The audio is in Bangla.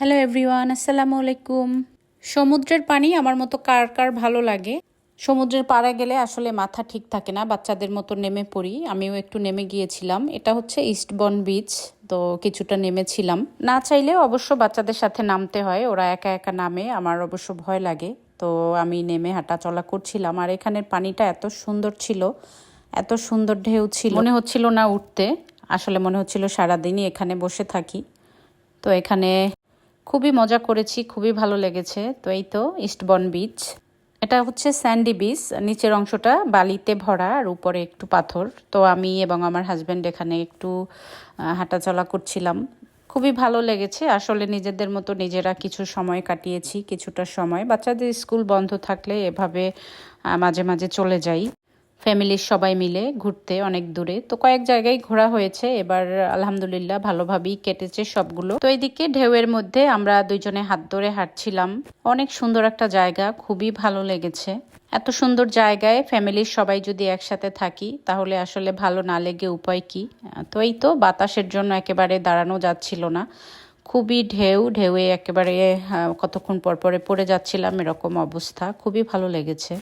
হ্যালো এভরিওয়ান, আসসালামু আলাইকুম। সমুদ্রের পানি আমার মতো কার কার ভালো লাগে? সমুদ্রের পাড়ে গেলে আসলে মাথা ঠিক থাকে না, বাচ্চাদের মতো নেমে পড়ি। আমিও একটু নেমে গিয়েছিলাম। এটা হচ্ছে ইস্টবন বিচ। তো কিছুটা নেমেছিলাম, না চাইলেও অবশ্য বাচ্চাদের সাথে নামতে হয়, ওরা একা একা নামে, আমার অবশ্য ভয় লাগে। তো আমি নেমে হাঁটা চলা করছিলাম, আর এখানের পানিটা এত সুন্দর ছিল, এত সুন্দর ঢেউ ছিল, মনে হচ্ছিল না উঠতে। আসলে মনে হচ্ছিল সারাদিনই এখানে বসে থাকি। তো এখানে খুবই মজা করেছি, খুবই ভালো লেগেছে। তো এই তো ইস্টবন বিচ। এটা হচ্ছে স্যান্ডি বিচ, নিচের অংশটা বালিতে ভরা আর উপরে একটু পাথর। তো আমি এবং আমার হাজব্যান্ড এখানে একটু হাঁটাচলা করছিলাম। খুবই ভালো লেগেছে আসলে, নিজেদের মতো নিজেরা কিছু সময় কাটিয়েছি। কিছুটা সময় বাচ্চাদের স্কুল বন্ধ থাকলে এভাবে মাঝে মাঝে চলে যাই ফ্যামিলির সবাই মিলে ঘুরতে অনেক দূরে। তো কয়েক জায়গায় ঘোরা হয়েছে এবার, আলহামদুলিল্লাহ ভালোভাবেই কেটেছে সবগুলো। তো এইদিকে ঢেউয়ের মধ্যে আমরা দুইজনে হাত ধরে হাঁটছিলাম। অনেক সুন্দর একটা জায়গা, খুবই ভালো লেগেছে। এত সুন্দর জায়গায় ফ্যামিলির সবাই যদি একসাথে থাকি তাহলে আসলে ভালো না লেগে উপায় কি। তো এই তো বাতাসের জন্য একেবারে দাঁড়ানো যাচ্ছিল না, খুবই ঢেউয়ে একেবারে কতক্ষণ পর পরে পড়ে যাচ্ছিলাম, এরকম অবস্থা। খুবই ভালো লেগেছে।